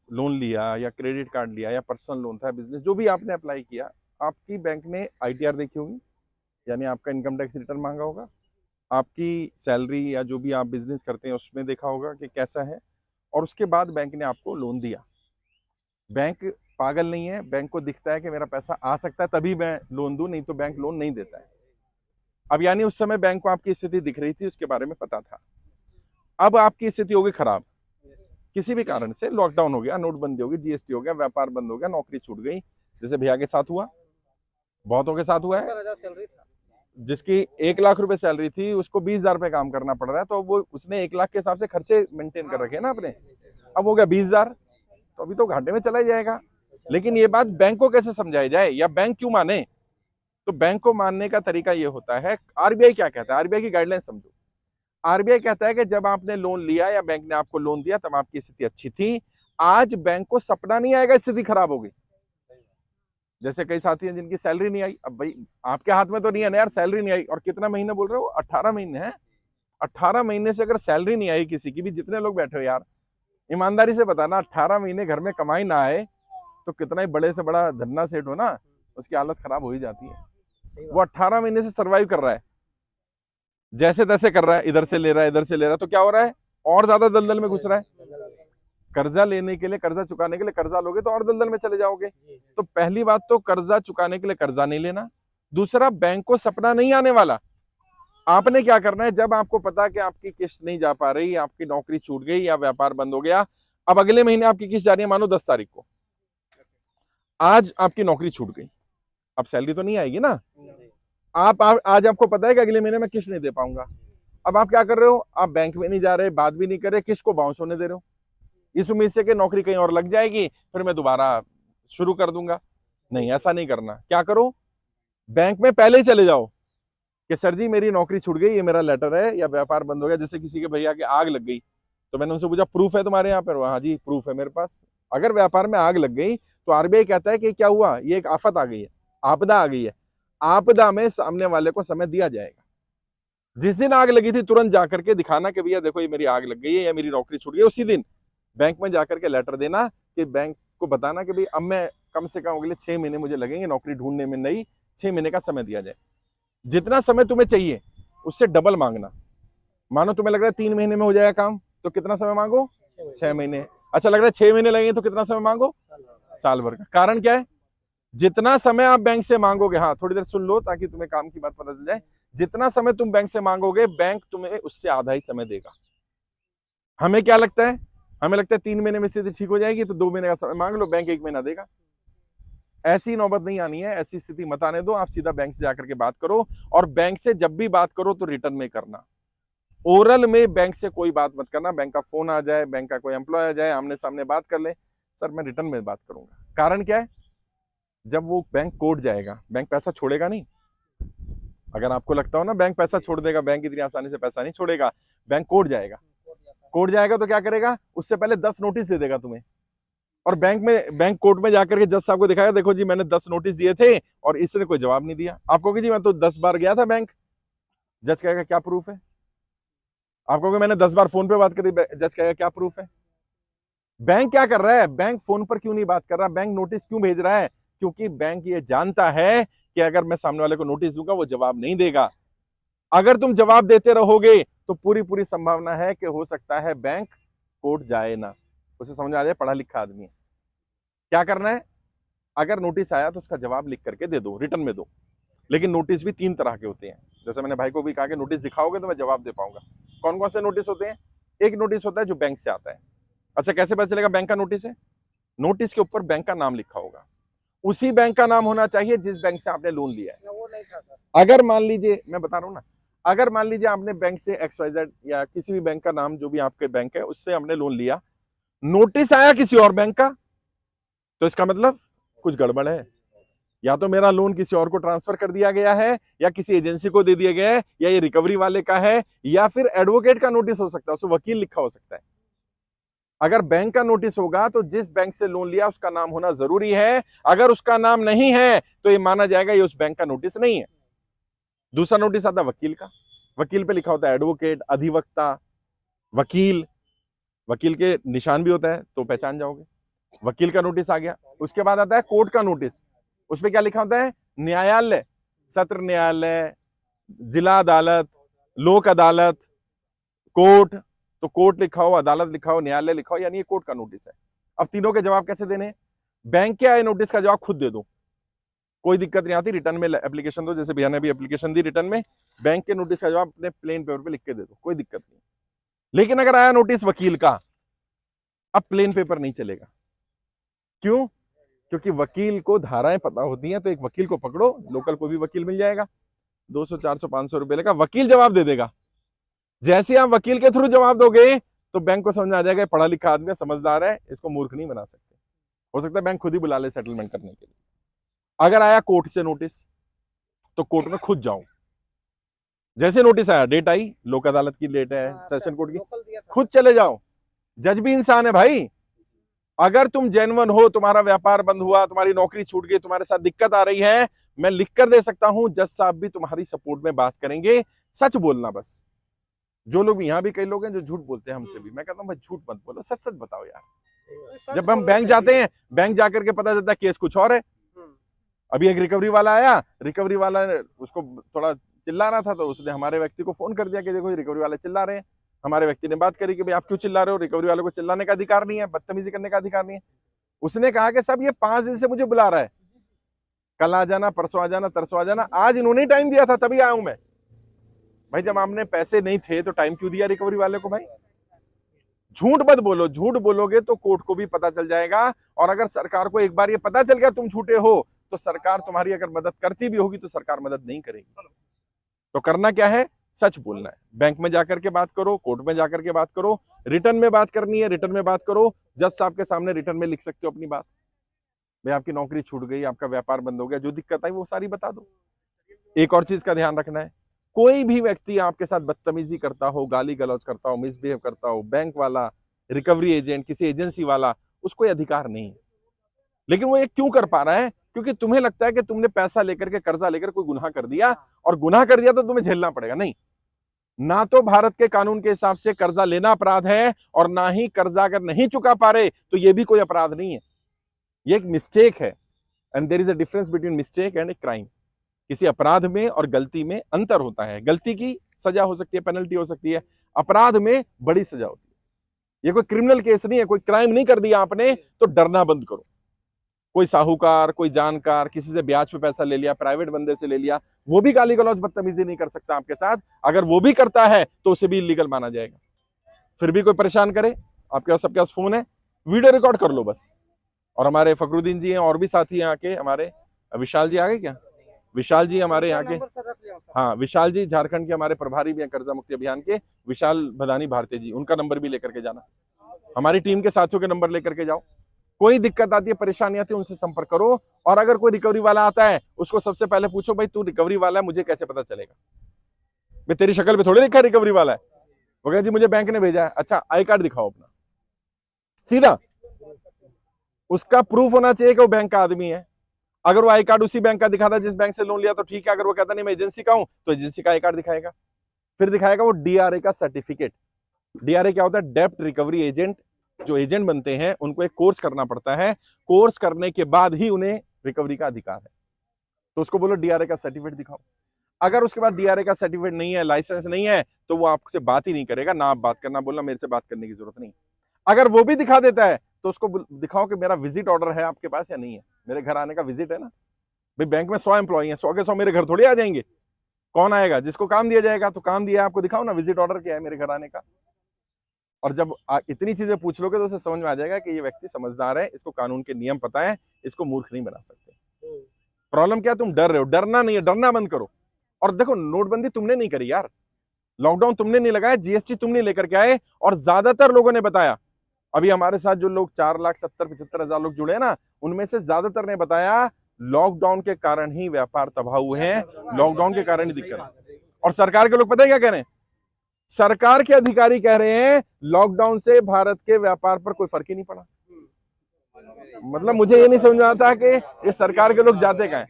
Loan लिया या credit card लिया या पर्सनल लोन था, बिजनेस जो भी आपने अप्लाई किया, आपकी बैंक ने आईटीआर देखी होगी, यानी आपका इनकम टैक्स रिटर्न मांगा होगा, आपकी सैलरी या जो भी आप बिजनेस करते हैं उसमें देखा होगा कि कैसा है, और उसके बाद बैंक ने आपको लोन दिया। बैंक पागल नहीं है, बैंक को दिखता है कि मेरा पैसा आ सकता है तभी मैं लोन दूं, नहीं तो बैंक लोन नहीं देता है। अब यानी उस समय बैंक को आपकी स्थिति दिख रही थी, उसके बारे में पता था। अब आपकी स्थिति होगी खराब, किसी भी कारण से लॉकडाउन हो गया, नोटबंदी हो गई, जीएसटी हो गया, व्यापार बंद हो गया, नौकरी छूट गई, जैसे भैया के साथ हुआ, बहुतों के साथ हुआ है। जिसकी 1 लाख रुपए सैलरी थी उसको 20,000 पे काम करना पड़ रहा है, तो वो उसने 1 लाख के हिसाब से खर्चे मेंटेन कर रखे हैं ना अपने, अब हो गया 20,000, तो अभी तो घाटे में चला ही जाएगा। लेकिन ये बात बैंक को कैसे समझाई जाए, या बैंक क्यों माने? तो बैंक को मानने का तरीका ये होता है, आरबीआई क्या कहता है, आरबीआई की गाइडलाइन समझो। आरबीआई कहता है कि जब आपने लोन लिया या बैंक ने आपको लोन दिया तब आपकी स्थिति अच्छी थी, आज बैंक को सपना नहीं आएगा स्थिति खराब हो गई। जैसे कई साथी हैं जिनकी सैलरी नहीं आई, अब भाई आपके हाथ में तो नहीं है ना यार, सैलरी नहीं आई, और कितना महीने बोल रहे हो, 18 महीने हैं। 18 महीने से अगर सैलरी नहीं आई किसी की भी, जितने लोग बैठे हो यार, ईमानदारी से बताना, 18 महीने घर में कमाई ना आए तो कितना ही बड़े से बड़ा धन्ना सेठ हो ना, उसकी हालत खराब हो ही जाती है। वो 18 महीने से सर्वाइव कर रहा है, जैसे तैसे कर रहा है, इधर से ले रहा है, इधर से ले रहा है, तो क्या हो रहा है, और ज्यादा दलदल में घुस रहा है। कर्जा लेने के लिए, कर्जा चुकाने के लिए कर्जा लोगे तो और दलदल में चले जाओगे। तो पहली बात तो कर्जा चुकाने के लिए कर्जा नहीं लेना, दूसरा बैंक को सपना नहीं आने वाला। आपने क्या करना है, जब आपको पता कि आपकी किस्त नहीं जा पा रही, आपकी नौकरी छूट गई या व्यापार बंद हो गया, अब अगले महीने आपकी किस्त जा रही है, मानो 10 तारीख को, आज आपकी नौकरी छूट गई, अब सैलरी तो नहीं आएगी ना, आप आज आपको पता है कि अगले महीने में किस्त नहीं दे पाऊंगा। अब आप क्या कर रहे हो, आप बैंक में नहीं जा रहे, बात भी नहीं कर रहे, किस्त को बाउंस होने दे रहे हो, इस उम्मीद से कि नौकरी कहीं और लग जाएगी फिर मैं दोबारा शुरू कर दूंगा। नहीं, ऐसा नहीं करना। क्या करो, बैंक में पहले ही चले जाओ कि सर जी मेरी नौकरी छूट गई, ये मेरा लेटर है, या व्यापार बंद हो गया, जैसे किसी के भैया के आग लग गई, तो मैंने उनसे पूछा प्रूफ है तुम्हारे यहाँ पर, हाँ जी प्रूफ है मेरे पास। अगर व्यापार में आग लग गई तो आरबीआई कहता है कि क्या हुआ, ये एक आफत आ गई है, आपदा आ गई है, आपदा में सामने वाले को समय दिया जाएगा। जिस दिन आग लगी थी तुरंत जाकर के दिखाना कि भैया देखो ये मेरी आग लग गई है या मेरी नौकरी छूट गई, उसी दिन बैंक में जाकर के लेटर देना, कि बैंक को बताना कि भाई अब मैं कम से कम अगले 6 महीने मुझे लगेंगे नौकरी ढूंढने में, नई 6 महीने का समय दिया जाए। जितना समय तुम्हें चाहिए उससे डबल मांगना। मानो तुम्हें लग रहा है 3 महीने में हो जाएगा काम, तो कितना समय मांगो, 6 महीने। अच्छा लग रहा है 6 महीने लगेंगे तो कितना समय मांगो, साल भर का। कारण क्या है, जितना समय आप बैंक से मांगोगे, हाँ थोड़ी देर सुन लो ताकि तुम्हें काम की बात पता चल जाए, जितना समय तुम बैंक से मांगोगे बैंक तुम्हें उससे आधा ही समय देगा। हमें क्या लगता है, हमें लगता है 3 महीने में स्थिति ठीक हो जाएगी तो 2 महीने का समय मांग लो, बैंक 1 महीना देगा। ऐसी नौबत नहीं आनी है, ऐसी स्थिति मत आने दो। आप सीधा बैंक से जाकर के बात करो, और बैंक से जब भी बात करो तो रिटर्न में करना, ओरल में बैंक से कोई बात मत करना। बैंक का फोन आ जाए, बैंक का कोई एम्प्लॉय आ जाए, आमने सामने बात कर ले, सर मैं रिटर्न में बात करूंगा। कारण क्या है, जब वो बैंक कोर्ट जाएगा, बैंक पैसा छोड़ेगा नहीं। अगर आपको लगता हो ना बैंक पैसा छोड़ देगा, बैंक इतनी आसानी से पैसा नहीं छोड़ेगा, बैंक कोर्ट जाएगा। कोर्ट जाएगा तो क्या करेगा, उससे पहले 10 नोटिस दे देगा तुम्हें, और बैंक कोर्ट में जाकर के जज साहब को दिखाएगा, देखो जी मैंने 10 नोटिस दिए थे और इसने कोई जवाब नहीं दिया। आप कहोगे जी मैं तो 10 बार गया था बैंक, जज कहेगा क्या प्रूफ है। आप कहोगे मैंने 10 बार फोन पे बात करी, जज कहेगा क्या प्रूफ है। बैंक क्या कर रहा है, बैंक फोन पर क्यों नहीं बात कर रहा, बैंक नोटिस क्यों भेज रहा है, क्योंकि बैंक ये जानता है कि अगर मैं सामने वाले को नोटिस दूंगा वो जवाब नहीं देगा। अगर तुम जवाब देते रहोगे तो पूरी पूरी संभावना है कि हो सकता है बैंक कोर्ट जाए ना। उसे समझ आ जाए पढ़ा लिखा आदमी है। क्या करना है, अगर नोटिस आया तो उसका जवाब लिख करके दे दो, रिटर्न में दो। लेकिन नोटिस भी 3 तरह के होते हैं, जैसे मैंने भाई को भी कहा कि नोटिस दिखाओगे तो मैं जवाब दे पाऊंगा। कौन कौन से नोटिस होते हैं, एक नोटिस होता है जो बैंक से आता है। अच्छा कैसे पता चलेगा बैंक का नोटिस है, नोटिस के ऊपर बैंक का नाम लिखा होगा, उसी बैंक का नाम होना चाहिए जिस बैंक से आपने लोन लिया है। वो नहीं था सर। अगर मान लीजिए, मैं बता रहा हूं ना, अगर मान लीजिए आपने बैंक से XYZ या किसी भी बैंक का नाम जो भी आपके बैंक है उससे हमने लोन लिया, नोटिस आया किसी और बैंक का, तो इसका मतलब कुछ गड़बड़ है। या तो मेरा लोन किसी और को ट्रांसफर कर दिया गया है, या किसी एजेंसी को दे दिया गया है, या ये रिकवरी वाले का है, या फिर एडवोकेट का नोटिस हो सकता है, उसमें वकील लिखा हो सकता है। अगर बैंक का नोटिस होगा तो जिस बैंक से लोन लिया उसका नाम होना जरूरी है। अगर उसका नाम नहीं है तो ये माना जाएगा ये उस बैंक का नोटिस नहीं है। दूसरा नोटिस आता है वकील का, वकील पे लिखा होता है एडवोकेट, अधिवक्ता, वकील, वकील के निशान भी होता है तो पहचान जाओगे। वकील का नोटिस आ गया। उसके बाद आता है कोर्ट का नोटिस। उसमें क्या लिखा होता है? न्यायालय, सत्र न्यायालय, जिला अदालत, लोक अदालत, कोर्ट। तो कोर्ट लिखा हो, अदालत लिखा हो, न्यायालय लिखा हो, यानी ये कोर्ट का नोटिस है। अब तीनों के जवाब कैसे देने? बैंक के आए नोटिस का जवाब खुद दे दो, कोई दिक्कत नहीं आती। रिटर्न में एप्लीकेशन दो, जैसे भैया ने भी एप्लीकेशन दी रिटर्न में, बैंक के नोटिस का जवाब अपने प्लेन पेपर पे लिख के दे दो, कोई दिक्कत नहीं। लेकिन अगर आया नोटिस वकील का, अब प्लेन पेपर नहीं चलेगा। क्यों? क्योंकि वकील को धाराएं पता होती हैं। तो एक वकील को पकड़ो, लोकल कोई भी वकील मिल जाएगा, 200 400 500 रुपए लेगा, वकील जवाब दे देगा। जैसे आप वकील के थ्रू जवाब दोगे तो बैंक को समझ में आ जाएगा पढ़ा लिखा आदमी समझदार है, इसको मूर्ख नहीं बना सकते। हो सकता है बैंक खुद ही बुला ले सेटलमेंट करने के लिए। अगर आया कोर्ट से नोटिस, तो कोर्ट में खुद जाओ। जैसे नोटिस आया, डेट आई, लोक अदालत की डेट है, सेशन कोर्ट की, खुद चले जाओ। जज भी इंसान है भाई। अगर तुम जेन्युइन हो, तुम्हारा व्यापार बंद हुआ, तुम्हारी नौकरी छूट गई, तुम्हारे साथ दिक्कत आ रही है, मैं लिख कर दे सकता हूं, जज साहब भी तुम्हारी सपोर्ट में बात करेंगे। सच बोलना बस। जो लोग, यहाँ भी कई लोग हैं जो झूठ बोलते हैं हमसे भी, मैं कहता हूँ भाई झूठ मत बोलो, सच सच बताओ यार। जब हम बैंक जाते हैं, बैंक जाकर के पता चलता है केस कुछ और है। अभी एक रिकवरी वाला आया, रिकवरी वाला उसको थोड़ा चिल्ला रहा था, तो उसने हमारे व्यक्ति को फोन कर दिया कि देखो रिकवरी वाले चिल्ला रहे हैं। हमारे व्यक्ति ने बात करी कि भाई आप क्यों चिल्ला रहे हो, रिकवरी वाले को चिल्लाने का अधिकार नहीं है, बदतमीजी करने का अधिकार नहीं है। उसने कहा कि साहब ये 5 दिन से मुझे बुला रहा है, कल आ जाना, परसों आ जाना, तरसों आ जाना, आज इन्होंने टाइम दिया था तभी आया हूं मैं। भाई जब आपने पैसे नहीं थे तो टाइम क्यों दिया रिकवरी वाले को? भाई झूठ मत बोलो। झूठ बोलोगे तो कोर्ट को भी पता चल जाएगा, और अगर सरकार को एक बार ये पता चल गया तुम झूठे हो, तो सरकार तुम्हारी अगर मदद करती भी होगी तो सरकार मदद नहीं करेगी। तो करना क्या है? सच बोलना है। बैंक में जाकर के बात करो, कोर्ट में जाकर के बात करो, रिटर्न में बात करनी है, रिटर्न में बात करो। जज साहब के सामने रिटर्न में लिख सकते हो अपनी बात, भाई आपकी नौकरी छूट गई, आपका व्यापार बंद हो गया, जो दिक्कत आई वो सारी बता दो। एक और चीज का ध्यान रखना है, कोई भी व्यक्ति आपके साथ बदतमीजी करता हो, गाली गलौज करता हो, मिसबिहेव करता हो, बैंक वाला, रिकवरी एजेंट, किसी एजेंसी वाला, उसको अधिकार नहीं है। लेकिन वो ये क्यों कर पा रहा है? क्योंकि तुम्हें लगता है कि तुमने पैसा लेकर के, कर्जा लेकर कोई गुनाह कर दिया, और गुनाह कर दिया तो तुम्हें झेलना पड़ेगा। नहीं, ना तो भारत के कानून के हिसाब से कर्जा लेना अपराध है, और ना ही कर्जा अगर नहीं चुका पा रहे तो ये भी कोई अपराध नहीं है, ये एक मिस्टेक है। And there is a difference between mistake and a crime. किसी अपराध में और गलती में अंतर होता है। गलती की सजा हो सकती है, पेनल्टी हो सकती है, अपराध में बड़ी सजा होती है। ये कोई क्रिमिनल केस नहीं है, कोई क्राइम नहीं कर दिया आपने तो डरना बंद करो। कोई साहूकार, कोई जानकार, किसी से ब्याज पे पैसा ले लिया, प्राइवेट बंदे से ले लिया, वो भी गाली गलौज बदतमीजी नहीं कर सकता आपके साथ। अगर वो भी करता है तो उसे भी इलीगल माना जाएगा। फिर भी कोई परेशान करे, आपके पास, सबके पास फोन है, वीडियो रिकॉर्ड कर लो बस। और हमारे फखरुद्दीन जी हैं, और भी साथी यहाँ के, हमारे विशाल जी आ गए क्या? विशाल जी हमारे यहाँ के, हाँ विशाल जी झारखंड के हमारे प्रभारी भी हैं कर्जा मुक्ति अभियान के, विशाल भदानी भारती जी, उनका नंबर भी लेकर के जाना। हमारी टीम के साथियों के नंबर लेकर के जाओ। कोई दिक्कत आती है, परेशानी आती है, उनसे संपर्क करो। और अगर कोई रिकवरी वाला आता है, उसको सबसे पहले पूछो भाई तू रिकवरी वाला है, मुझे कैसे पता चलेगा? भाई तेरी शक्ल पे थोड़ी लिखा रिकवरी वाला है। वो कहे जी मुझे बैंक ने भेजा है। अच्छा आई कार्ड दिखाओ अपना, सीधा उसका प्रूफ होना चाहिए कि वो बैंक का आदमी है। अगर वो आई कार्ड उसी बैंक का दिखाता है जिस बैंक से लोन लिया तो ठीक है, अगर वो कहता नहीं मैं एजेंसी का हूं तो एजेंसी का आई कार्ड दिखाएगा। फिर दिखाएगा वो डीआरए का सर्टिफिकेट। डीआरए क्या होता है? डेब्ट रिकवरी एजेंट। जो एजेंट बनते हैं उनको एक कोर्स करना पड़ता है, कोर्स करने के बाद ही उन्हें रिकवरी का अधिकार है। तो उसको बोलो डीआरए का सर्टिफिकेट दिखाओ। अगर उसके बाद डीआरए का सर्टिफिकेट नहीं है, लाइसेंस नहीं है, तो वो आपसे बात ही नहीं करेगा। ना आप बात करना, बोलना मेरे से बात करने की जरूरत नहीं। अगर वो भी दिखा देता है तो उसको दिखाओ कि मेरा विजिट ऑर्डर है आपके पास या नहीं है, मेरे घर आने का विजिट है ना। भाई बैंक में 100 एम्प्लॉई हैं, 100 के 100 मेरे घर थोड़ी आ जाएंगे। कौन आएगा? जिसको काम दिया जाएगा। तो काम दिया आपको, दिखाओ ना विजिट ऑर्डर क्या है मेरे घर आने का। और जब इतनी चीजें पूछ लोगे तो उसे समझ में आ जाएगा कि ये व्यक्ति समझदार है, इसको कानून के नियम पता है, इसको मूर्ख नहीं बना सकते। प्रॉब्लम क्या? तुम डर रहे हो। डरना नहीं है, डरना बंद करो। और देखो नोटबंदी तुमने नहीं करी यार, लॉकडाउन तुमने नहीं लगाया, जीएसटी तुमने लेकर के आए, और ज्यादातर लोगों ने बताया। अभी हमारे साथ जो लोग 4,70,75,000 लोग जुड़े हैं ना, उनमें से ज्यादातर ने बताया लॉकडाउन के कारण ही व्यापार तबाह हुए हैं, लॉकडाउन के कारण ही दिक्कत है। और सरकार के लोग पता है क्या कह रहे हैं? सरकार के अधिकारी कह रहे हैं लॉकडाउन से भारत के व्यापार पर कोई फर्क ही नहीं पड़ा। मतलब मुझे ये नहीं समझ में आता कि ये सरकार के लोग जाते कहाँ हैं।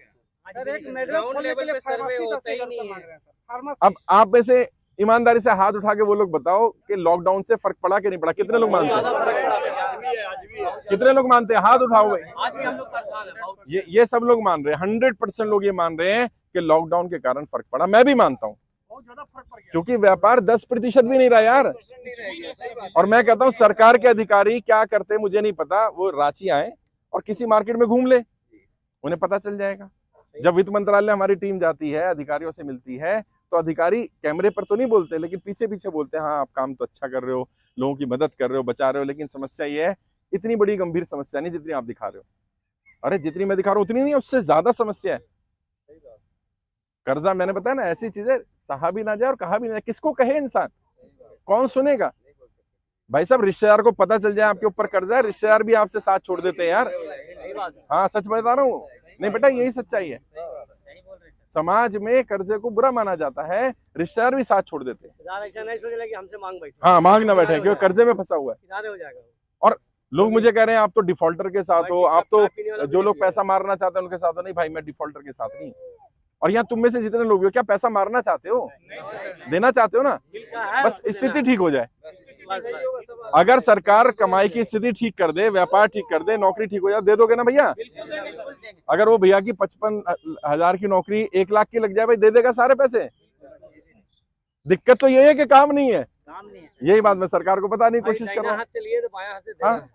अब आप में से ईमानदारी से हाथ उठा के वो लोग बताओ कि लॉकडाउन से फर्क पड़ा कि नहीं पड़ा? कितने लोग मानते हैं? कितने लोग मानते हैं? हाथ उठाओ भाई। ये सब लोग मान रहे हैं, 100% लोग ये मान रहे हैं कि लॉकडाउन के कारण फर्क पड़ा। मैं भी मानता हूं, क्योंकि व्यापार 10% भी नहीं रहा यार। और मैं कहता हूं सरकार के अधिकारी क्या करते मुझे नहीं पता, वो रांची आए और किसी मार्केट में घूम ले, उन्हें पता चल जाएगा। जब वित्त मंत्रालय हमारी टीम जाती है, अधिकारियों से मिलती है, तो अधिकारी कैमरे पर तो नहीं बोलते, लेकिन पीछे पीछे बोलते हैं, हाँ आप काम तो अच्छा कर रहे हो, लोगों की मदद कर रहे हो, बचा रहे हो, लेकिन समस्या ये है, इतनी बड़ी गंभीर समस्या नहीं जितनी आप दिखा रहे हो। अरे जितनी मैं दिखा रहा हूं उतनी नहीं है, उससे ज्यादा समस्या है। कर्जा, मैंने बताया ना, ऐसी चीजें सहा भी ना जाए और कहा भी ना जाए, किसको कहे इंसान, कौन सुनेगा भाई साहब। रिश्तेदार को पता चल जाए आपके ऊपर कर्जा है, रिश्तेदार भी आपसे साथ छोड़ देते हैं यार। हाँ सच बता रहा हूँ, नहीं बेटा यही सच्चाई है। समाज में कर्जे को बुरा माना जाता है, रिश्तेदार भी साथ छोड़ देते हैं। हाँ मांग ना बैठे क्योंकि कर्जे में फंसा हुआ है। और लोग मुझे कह रहे हैं आप तो डिफॉल्टर के साथ हो, आप तो जो लोग पैसा मारना चाहते हैं उनके साथ हो। नहीं भाई, मैं डिफॉल्टर के साथ नहीं। और यहाँ तुम में से जितने लोग हो, क्या पैसा मारना चाहते हो? देना चाहते हो ना? बस स्थिति ठीक हो जाए। अगर सरकार कमाई की स्थिति ठीक कर दे, व्यापार ठीक कर दे, नौकरी ठीक हो जाए, दे दोगे ना भैया? अगर वो भैया की 55,000 की नौकरी 1 लाख की लग जाए, भाई दे देगा सारे पैसे। दिक्कत तो ये है कि काम नहीं है, यही बात मैं सरकार को बताने की कोशिश कर रहा हूँ।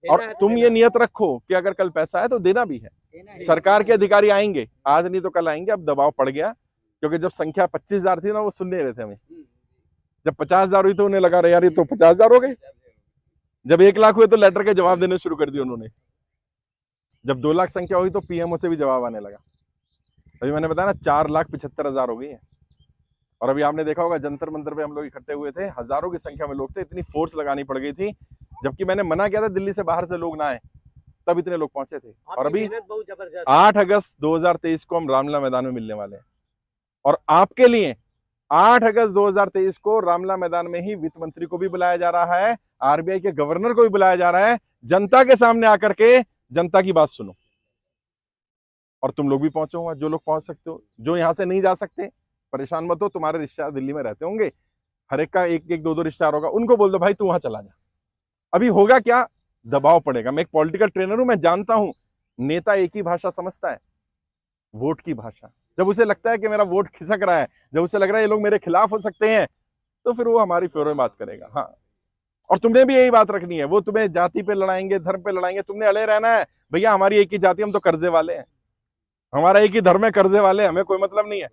और तुम ये नियत रखो कि अगर कल पैसा है तो देना भी है। सरकार के अधिकारी आएंगे, आज नहीं तो कल आएंगे। अब दबाव पड़ गया, क्योंकि जब संख्या 25,000 थी ना, वो सुन नहीं रहे थे हमें। जब 50,000 हुई तो उन्हें लगा रहे यार ये तो 50,000 हो गए। जब 1 लाख हुए तो लेटर के जवाब देने शुरू कर दिए उन्होंने। जब 2 लाख संख्या हुई तो पीएमओ से भी जवाब आने लगा। अभी मैंने बताया ना, 4,75,000 हो गई है। और अभी आपने देखा होगा जंतर मंतर पे हम लोग इकट्ठे हुए थे, हजारों की संख्या में लोग थे, इतनी फोर्स लगानी पड़ गई थी, जबकि मैंने मना किया था दिल्ली से बाहर से लोग ना आए, तब इतने लोग पहुंचे थे। और अभी 8 अगस्त 2023 को हम रामलीला मैदान में मिलने वाले हैं। और आपके लिए 8 अगस्त 2023 को रामलीला मैदान में ही वित्त मंत्री को भी बुलाया जा रहा है, आरबीआई के गवर्नर को भी बुलाया जा रहा है। जनता के सामने आकर के जनता की बात सुनो। और तुम लोग भी पहुंचोगा, जो लोग पहुंच सकते हो। जो यहां से नहीं जा सकते, परेशान मत हो, तुम्हारे रिश्तेदार दिल्ली में रहते होंगे, हर एक का 1-1, 2-2 रिश्तेदार होगा, उनको बोल दो भाई तू वहां चला जा। अभी होगा क्या, दबाव पड़ेगा। मैं एक पॉलिटिकल ट्रेनर हूं, मैं जानता हूं नेता एक ही भाषा समझता है, वोट की भाषा। जब उसे लगता है कि मेरा वोट खिसक रहा है, जब उसे लग रहा है ये लोग मेरे खिलाफ हो सकते हैं, तो फिर वो हमारी फेवर में बात करेगा। हाँ, और तुमने भी यही बात रखनी है। वो तुम्हें जाति पे लड़ाएंगे, धर्म पे लड़ाएंगे, तुमने अड़े रहना है भैया हमारी एक ही जाति, हम तो कर्जे वाले हैं, हमारा एक ही धर्म है, कर्जे वाले, हमें कोई मतलब नहीं है।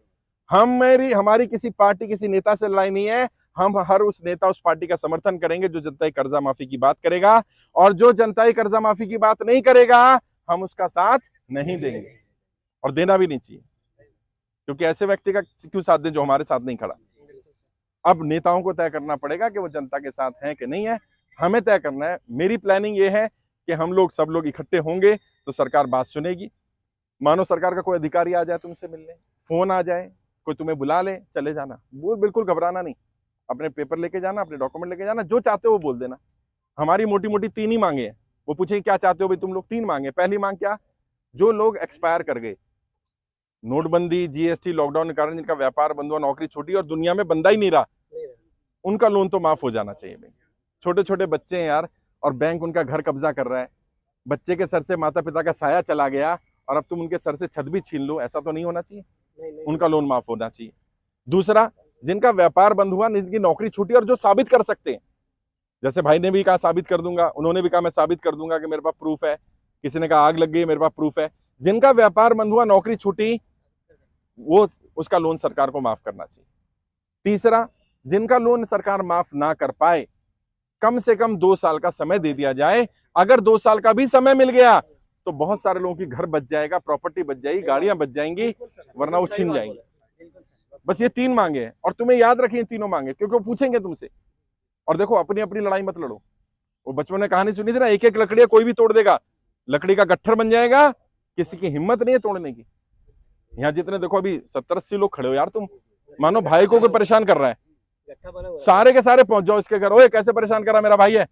हमारी किसी पार्टी, किसी नेता से लड़ाई नहीं है। हम हर उस नेता, उस पार्टी का समर्थन करेंगे जो जनता कर्जा माफी की बात करेगा, और जो जनता कर्जा माफी की बात नहीं करेगा हम उसका साथ नहीं देंगे, और देना भी नहीं चाहिए। क्योंकि ऐसे व्यक्ति का क्यों साथ दें जो हमारे साथ नहीं खड़ा। अब नेताओं को तय करना पड़ेगा कि वो जनता के साथ हैं कि नहीं है, हमें तय करना है। मेरी प्लानिंग ये है कि हम लोग सब लोग इकट्ठे होंगे तो सरकार बात सुनेगी। मानो सरकार का कोई अधिकारी आ जाए तुमसे मिलने, फोन आ जाए, कोई तुम्हें बुला ले, चले जाना, वो बिल्कुल घबराना नहीं। अपने पेपर लेके जाना, अपने डॉक्यूमेंट लेके जाना, जो चाहते हो वो बोल देना। हमारी मोटी मोटी 3 ही मांगे हैं। वो पूछेंगे क्या चाहते हो भाई तुम लोग, 3 मांगे। पहली मांग क्या, जो लोग एक्सपायर कर गए, नोटबंदी, जीएसटी, लॉकडाउन के कारण जिनका व्यापार बंद हुआ, नौकरी छूटी और दुनिया में बंदा ही नहीं रहा, उनका लोन तो माफ हो जाना चाहिए भाई। छोटे छोटे बच्चे हैं यार, और बैंक उनका घर कब्जा कर रहा है। बच्चे के सर से माता पिता का साया चला गया और अब तुम उनके सर से छत भी छीन लो, ऐसा तो नहीं होना चाहिए। उनका लोन माफ होना चाहिए। दूसरा, जिनका व्यापार बंद हुआ, जिनकी नौकरी छूटी और जो साबित कर सकते हैं, जैसे भाई ने भी कहा साबित कर दूंगा, उन्होंने भी कहा मैं साबित कर दूंगा कि मेरे पास प्रूफ है, किसी ने कहा आग लग गई मेरे पास प्रूफ है। जिनका व्यापार बंद हुआ, नौकरी छूटी, वो उसका लोन सरकार को माफ करना चाहिए। तीसरा, जिनका लोन सरकार माफ ना कर पाए, कम से कम 2 साल का समय दे दिया जाए। अगर 2 साल का भी समय मिल गया तो बहुत सारे लोगों की घर बच जाएगा, प्रॉपर्टी बच जाएगी, गाड़ियां बच जाएंगी, वरना वो छीन जाएंगे। बस ये 3 मांगे हैं, और तुम्हें याद रखिए तीनों मांगे, क्योंकि वो पूछेंगे तुमसे। और देखो, अपनी अपनी लड़ाई मत लड़ो। वो बचपन में कहानी सुनी थी ना, एक एक लकड़ी कोई भी तोड़ देगा, लकड़ी का गट्ठर बन जाएगा, किसी की हिम्मत नहीं है तोड़ने की। यहाँ जितने देखो अभी 70-80 लोग खड़े हो यार, तुम मानो भाई को कोई परेशान कर रहा है, सारे के सारे पहुंच जाओ इसके घर। ओए कैसे परेशान कर रहा मेरा भाई है,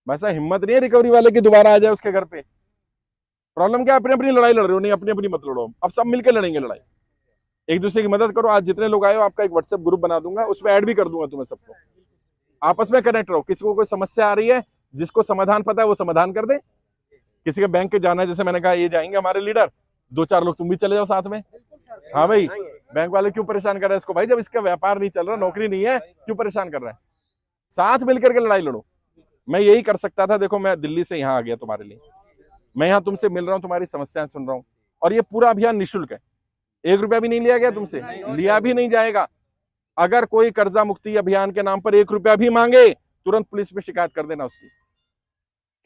वैसा हिम्मत नहीं है रिकवरी वाले की दोबारा आ जाए उसके घर पे। प्रॉब्लम क्या, अपनी अपनी लड़ाई लड़ रहे हो, नहीं अपनी अपनी मत लड़ो, अब सब मिलकर लड़ेंगे लड़ाई, एक दूसरे की मदद करो। आज जितने लोग आए हो, आपका एक व्हाट्सएप ग्रुप बना दूंगा, उसमें ऐड भी कर दूंगा तुम्हें सबको। आपस में कनेक्ट रहो, किसी को कोई समस्या आ रही है, जिसको समाधान पता है वो समाधान कर दे। किसी के बैंक के जाना है, जैसे मैंने कहा ये जाएंगे हमारे लीडर, 2-4 लोग तुम भी चले जाओ साथ में। हाँ भाई, बैंक वाले क्यों परेशान कर रहे हैं इसको भाई, जब इसका व्यापार नहीं चल रहा, नौकरी नहीं है, क्यों परेशान कर रहे हैं? साथ मिलकर के लड़ाई लड़ो। मैं यही कर सकता था, देखो मैं दिल्ली से यहाँ आ गया तुम्हारे लिए, मैं यहाँ तुमसे मिल रहा हूँ, तुम्हारी समस्याएं सुन रहा हूँ, और ये पूरा अभियान निःशुल्क है, 1 रुपया भी नहीं लिया गया तुमसे, लिया भी नहीं जाएगा। अगर कोई कर्जा मुक्ति अभियान के नाम पर 1 रुपया भी मांगे, तुरंत पुलिस में शिकायत कर देना उसकी,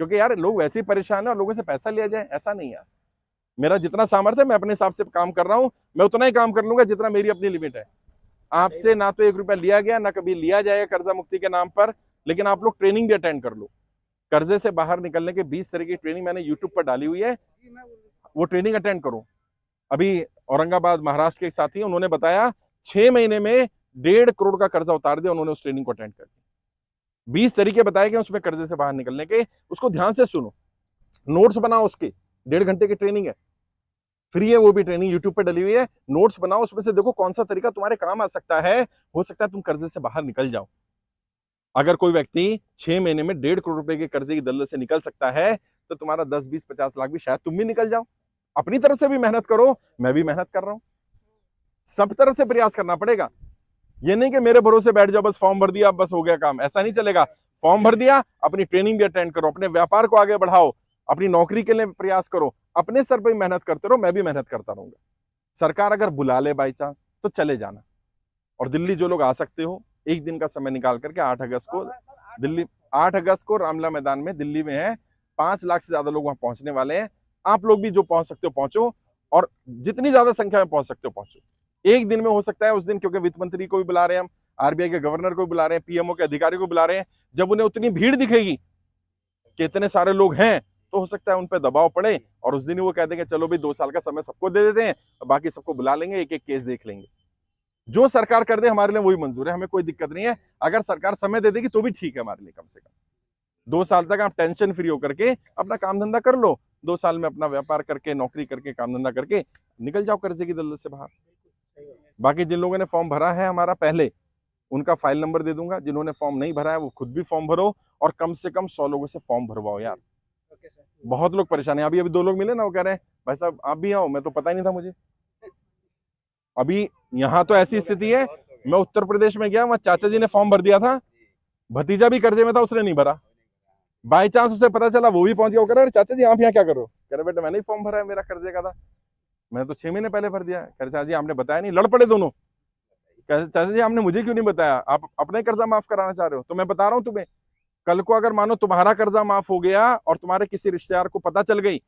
क्योंकि यार लोग वैसे ही परेशान है और लोगों से पैसा लिया जाए, ऐसा नहीं यार। मेरा जितना सामर्थ्य है मैं अपने हिसाब से काम कर रहा हूं, मैं उतना ही काम कर लूंगा जितना मेरी अपनी लिमिट है। आपसे ना तो 1 रुपया लिया गया, ना कभी लिया जाएगा कर्जा मुक्ति के नाम पर, लेकिन आप लोग ट्रेनिंग भी अटेंड कर लो। कर्जे से बाहर निकलने के 20 तरह की ट्रेनिंग मैंने यूट्यूब पर डाली हुई है, वो ट्रेनिंग अटेंड करो। अभी औरंगाबाद महाराष्ट्र के एक साथी, उन्होंने बताया 6 महीने में 1.5 करोड़ का कर्जा उतार दिया उन्होंने उस ट्रेनिंग को अटेंड करके। 20 तरीके बताए गए उसमें कर्जे से बाहर निकलने के, उसको ध्यान से सुनो, नोट्स बनाओ, उसके 1.5 घंटे की ट्रेनिंग है, फ्री है वो भी ट्रेनिंग, यूट्यूब पे डली हुई है। नोट्स बनाओ, उसमें से देखो कौन सा तरीका तुम्हारे काम आ सकता है, हो सकता है तुम कर्जे से बाहर निकल जाओ। अगर कोई व्यक्ति 6 महीने में 1.5 करोड़ रुपए के कर्जे की दलदल से निकल सकता है, तो तुम्हारा 10, 20, 50 लाख भी शायद तुम भी निकल जाओ। अपनी तरफ से भी मेहनत करो, मैं भी मेहनत कर रहा हूं, सब तरफ से प्रयास करना पड़ेगा। ये नहीं कि मेरे भरोसे बैठ जाओ, बस फॉर्म भर दिया बस हो गया काम, ऐसा नहीं चलेगा। फॉर्म भर दिया, अपनी ट्रेनिंग भी अटेंड करो, अपने व्यापार को आगे बढ़ाओ, अपनी नौकरी के लिए प्रयास करो, अपने सर पर मेहनत करते रहो, मैं भी मेहनत करता रहूंगा। सरकार अगर बुला ले बाई चांस तो चले जाना, और दिल्ली जो लोग आ सकते हो, एक दिन का समय निकाल करके 8 अगस्त को दिल्ली, 8 अगस्त को रामलीला मैदान में दिल्ली में है, 5 लाख से ज्यादा लोग वहां पहुंचने वाले हैं। आप लोग भी जो पहुंच सकते हो पहुंचो, और जितनी ज्यादा संख्या में पहुंच सकते हो पहुंचो। एक दिन में हो सकता है उस दिन, क्योंकि वित्त मंत्री को भी बुला रहे हैं हम, आरबीआई के गवर्नर को भी बुला रहे हैं, पीएमओ के अधिकारी को बुला रहे हैं। जब उन्हें उतनी भीड़ दिखेगी कि इतने सारे लोग हैं, तो हो सकता है उन पर दबाव पड़े और उस दिन ही वो कह देंगे चलो भाई 2 साल का समय सबको दे देते हैं, बाकी सबको बुला लेंगे, एक एक केस देख लेंगे। जो सरकार कर दे हमारे लिए वही मंजूर है, हमें कोई दिक्कत नहीं है। अगर सरकार समय दे देगी तो भी ठीक है हमारे लिए, कम से कम 2 साल तक आप टेंशन फ्री होकर के अपना काम धंधा कर लो। 2 साल में अपना व्यापार करके, नौकरी करके, काम धंधा करके निकल जाओ कर्जे की दलदल से बाहर। बाकी जिन लोगों ने फॉर्म भरा है हमारा पहले, उनका फाइल नंबर दे दूंगा। जिन्होंने फॉर्म नहीं भरा है वो खुद भी फॉर्म भरो, और कम से कम 100 लोगों से फॉर्म भरवाओ यार। बहुत लोग परेशान है। अभी 2 लोग मिले ना, वो कह रहे हैं भाई साहब आप भी आओ, मैं तो पता ही नहीं था मुझे। अभी यहाँ तो ऐसी स्थिति है, मैं उत्तर प्रदेश में गया, वहां चाचा जी ने फॉर्म भर दिया था, भतीजा भी कर्जे में था, उसने नहीं भरा। बाई चांस उसे पता चला, वो भी पहुंच गया, वो कह रहा है चाचा जी आप यहाँ क्या कर रहे हो? कह रहे बेटा मैंने ही फॉर्म भरा है, मेरा कर्जे का था, मैंने तो 6 महीने पहले भर दिया। कह रहे चाचा जी आपने बताया नहीं। लड़ पड़े दोनों, चाचा जी आपने मुझे क्यों नहीं बताया, आप अपना ही कर्जा माफ कराना चाह रहे हो? तो मैं बता रहा हूं तुम्हें, कल को अगर मानो तुम्हारा कर्जा माफ हो गया और तुम्हारे किसी रिश्तेदार को पता चल गई,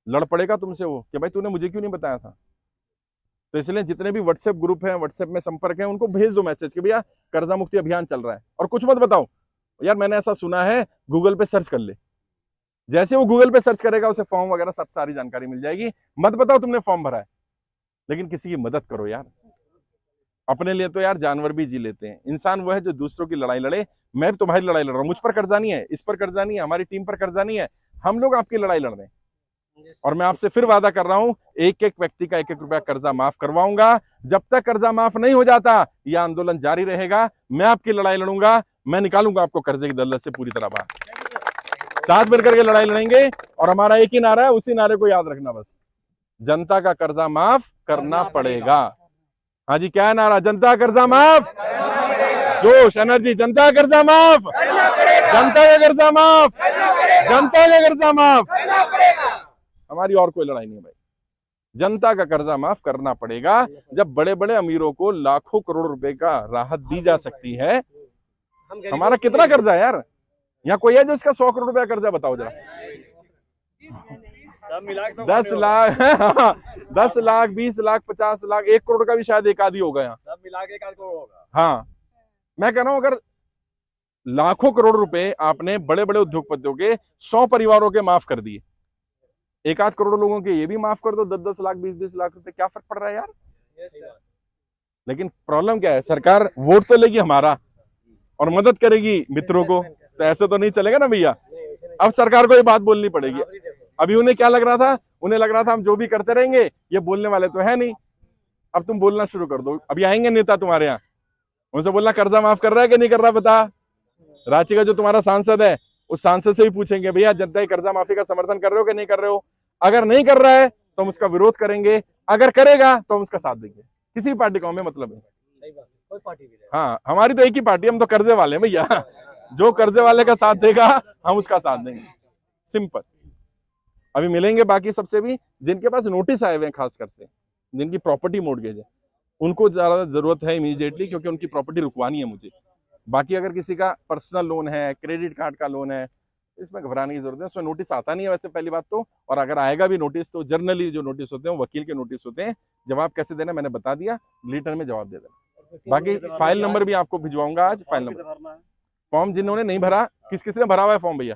लड़ पड़ेगा तुमसे वो कि भाई तूने मुझे क्यों नहीं बताया था। तो इसलिए जितने भी व्हाट्सएप ग्रुप हैं, व्हाट्सएप में संपर्क है, उनको भेज दो मैसेज कि भैया कर्जा मुक्ति अभियान चल रहा है। और कुछ मत बताओ यार, मैंने ऐसा सुना है, गूगल पे सर्च कर ले। जैसे वो गूगल पे सर्च करेगा उसे फॉर्म वगैरह सब सारी जानकारी मिल जाएगी। मत बताओ तुमने फॉर्म भरा है, लेकिन किसी की मदद करो यार। अपने लिए तो यार जानवर भी जी लेते हैं, इंसान वो है जो दूसरों की लड़ाई लड़े। मैं तुम्हारी लड़ाई लड़ रहा हूं, मुझ पर कर्जा नहीं है, इस पर कर्जा नहीं है, हमारी टीम पर कर्जा नहीं है, हम लोग आपकी लड़ाई लड़ रहे हैं। और मैं आपसे फिर वादा कर रहा हूं, एक एक व्यक्ति का 1-1 रुपया कर्जा माफ करवाऊंगा। जब तक कर्जा माफ नहीं हो जाता यह आंदोलन जारी रहेगा। मैं आपकी लड़ाई लड़ूंगा, मैं निकालूंगा आपको कर्जे की दलदल से पूरी तरह बाहर। साथ मिलकर के लड़ाई लड़ेंगे, और हमारा एक ही नारा है, उसी नारे को याद रखना, बस जनता का कर्जा माफ करना पड़ेगा। हाँ जी, क्या है नारा? जनता कर्जा माफ, जोश, एनर्जी, जनता कर्जा माफ, जनता का कर्जा माफ, जनता का कर्जा माफ। हमारी और कोई लड़ाई नहीं है भाई, जनता का कर्जा माफ करना पड़ेगा। जब बड़े बड़े अमीरों को लाखों करोड़ रुपए का राहत दी जा सकती है, हमारा कितना कर्जा है यार? यहाँ कोई है जो इसका 100 करोड़ रुपया कर्जा? बताओ जरा। 10 लाख 10 लाख 20 लाख 50 लाख 1 करोड़ का भी शायद एक आधी होगा यहाँ, सब मिला के 1 करोड़ होगा। हाँ, मैं कह रहा हूं, अगर लाखों करोड़ रुपए आपने बड़े बड़े उद्योगपतियों के 100 परिवारों के माफ कर दिए, 1-8 करोड़ लोगों के ये भी माफ कर दो, 10-10 लाख 20-20 लाख रुपए, क्या फर्क पड़ रहा है यार? लेकिन प्रॉब्लम क्या है, सरकार वोट तो लेगी हमारा और मदद करेगी मित्रों को, तो ऐसे तो नहीं चलेगा ना भैया। अब सरकार को ये बात बोलनी पड़ेगी। अभी उन्हें क्या लग रहा था? उन्हें लग रहा था हम जो भी करते रहेंगे, ये बोलने वाले तो है नहीं। अब तुम बोलना शुरू कर दो। अभी आएंगे नेता तुम्हारे यहाँ, उनसे बोलना कर्जा माफ कर रहा है कि नहीं कर रहा, बता। रांची का जो तुम्हारा सांसद है उस सांसद से भी पूछेंगे भैया जनता की कर्जा माफी का समर्थन कर रहे हो कि नहीं कर रहे हो। अगर नहीं कर रहा है तो हम उसका विरोध करेंगे, अगर करेगा तो हम उसका साथ देंगे। किसी भी पार्टी को हमें मतलब है। कोई पार्टी भी रहे। हाँ, हमारी तो एक ही पार्टी, हम तो कर्जे वाले हैं भैया। जो कर्जे वाले का साथ देगा हम उसका साथ देंगे, सिंपल। अभी मिलेंगे बाकी सबसे भी, जिनके पास नोटिस आए हुए हैं, खासकर से जिनकी प्रॉपर्टी मोर्टगेज है, उनको ज्यादा जरूरत है इमीडिएटली, क्योंकि उनकी प्रॉपर्टी रुकवानी है मुझे। बाकी अगर किसी का पर्सनल लोन है, क्रेडिट कार्ड का लोन है, इसमें घबराने की जरूरत है। उसमें नोटिस आता नहीं है वैसे, पहली बात तो। और अगर आएगा भी नोटिस तो जर्नली जो नोटिस होते हैं वो वकील के नोटिस होते हैं। जवाब कैसे देना मैंने बता दिया, रिटर्न में जवाब दे देना। बाकी फाइल नंबर भी आपको भिजवाऊंगा आज, फाइल नंबर। फॉर्म जिन्होंने नहीं भरा, किस किस ने भरा हुआ है फॉर्म भैया?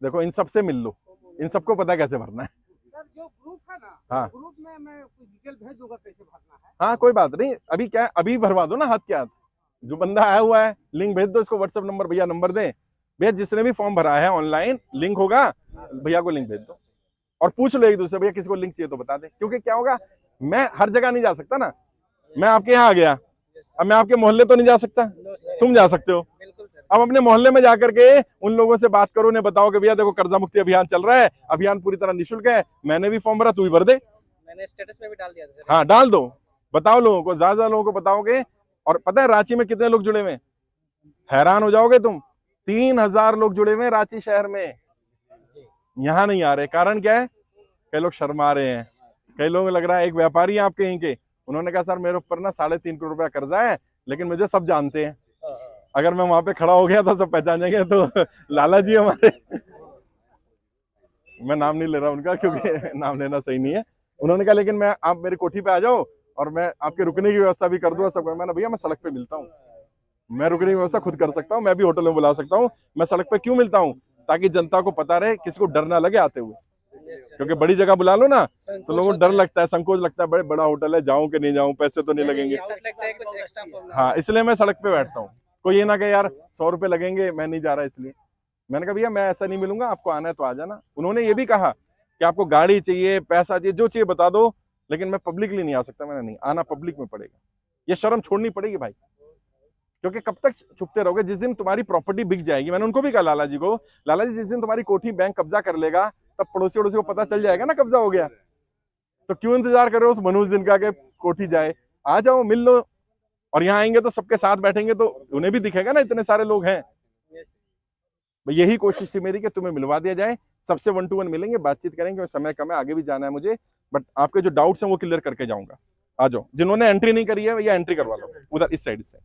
देखो इन सबसे मिल लो, इन सबको पता है कैसे भरना है। सर जो ग्रुप है ना, हाँ, ग्रुप में मैं कुछ डिटेल भेज दूंगा कैसे भरना है। हाँ कोई बात नहीं, अभी क्या है, अभी भरवा दो ना हाथ के हाथ। जो बंदा आया हुआ है लिंक भेज दो इसको, व्हाट्सएप नंबर भैया नंबर दें। भैया जिसने भी फॉर्म भरा है ऑनलाइन लिंक होगा, भैया को लिंक भेज दो और पूछ लो एक दूसरे, भैया किसी को लिंक चाहिए तो बता दे। क्योंकि क्या होगा, मैं हर जगह नहीं जा सकता ना। मैं आपके यहाँ आ गया, अब मैं आपके मोहल्ले तो नहीं जा सकता, तुम जा सकते हो। अब अपने मोहल्ले में जाकर के उन लोगों से बात करो, उन्हें बताओ कि भैया देखो कर्जा मुक्ति अभियान चल रहा है, अभियान पूरी तरह निःशुल्क है, मैंने भी फॉर्म भरा, तू भी भर दे। मैंने स्टेटस में भी डाल दिया था। हाँ डाल दो, बताओ लोगों को, ज्यादा लोगों को बताओगे। और पता है रांची में कितने लोग जुड़े हुए हैं, हैरान हो जाओगे तुम। 3000 लोग जुड़े हुए हैं रांची शहर में। यहाँ नहीं आ रहे, कारण क्या है? कई लोग शर्मा रहे हैं, कई लोग लग रहा है, एक व्यापारी है आपके यहीं के, उन्होंने कहा सर मेरे ऊपर ना 3.5 करोड़ रुपया कर्जा है, लेकिन मुझे सब जानते हैं, अगर मैं वहां पे खड़ा हो गया तो सब पहचान जाएंगे। तो लाला जी हमारे, मैं नाम नहीं ले रहा उनका क्योंकि नाम लेना सही नहीं है। उन्होंने कहा लेकिन मैं, आप मेरी कोठी पे आ जाओ और मैं आपके रुकने की व्यवस्था भी कर दूंगा सब। मैंने भैया मैं सड़क पे मिलता हूँ, मैं रुकने की व्यवस्था खुद कर सकता हूँ, मैं भी होटल में बुला सकता हूँ, मैं सड़क पे क्यों मिलता हूँ? ताकि जनता को पता रहे, किसी को डर ना लगे आते हुए। क्योंकि बड़ी जगह बुला लो ना तो लोगों को डर लगता है, संकोच लगता है, बड़े बड़ा होटल है, जाऊं कि नहीं जाऊं, पैसे तो नहीं लगेंगे। हाँ, इसलिए मैं सड़क पे बैठता हूँ। कोई ये ना कहे यार 100 रुपए लगेंगे, मैं नहीं जा रहा। इसलिए मैंने कहा भैया मैं ऐसा नहीं मिलूंगा, आपको आना है तो आ जाना। उन्होंने ये भी कहा कि आपको गाड़ी चाहिए, पैसा चाहिए, जो चाहिए बता दो, लेकिन मैं पब्लिकली नहीं आ सकता। मैंने नहीं आना, पब्लिक में पड़ेगा। ये शर्म छोड़नी पड़ेगी भाई, क्योंकि कब तक छुपते रहोगे? जिस दिन तुम्हारी प्रॉपर्टी बिक जाएगी, मैंने उनको भी कहा लाला जी को, लाला जी जिस दिन तुम्हारी कोठी बैंक कब्जा कर लेगा, तब पड़ोसी वड़ोसी को पता चल जाएगा ना कब्जा हो गया, तो क्यों इंतजार कर रहे हो उस मनोज दिन का कि कोठी जाए? आ जाओ, मिल लो। और यहाँ आएंगे तो सबके साथ बैठेंगे तो उन्हें भी दिखेगा ना इतने सारे लोग हैं। यही कोशिश थी मेरी कि तुम्हें मिलवा दिया जाए, सबसे 1 to 1 मिलेंगे, बातचीत करेंगे। समय कम है, आगे भी जाना है मुझे, बट आपके जो डाउट्स हैं वो क्लियर करके जाऊंगा। आ जाओ, जिन्होंने एंट्री नहीं करी है भैया एंट्री करवा लो उधर इस साइड से।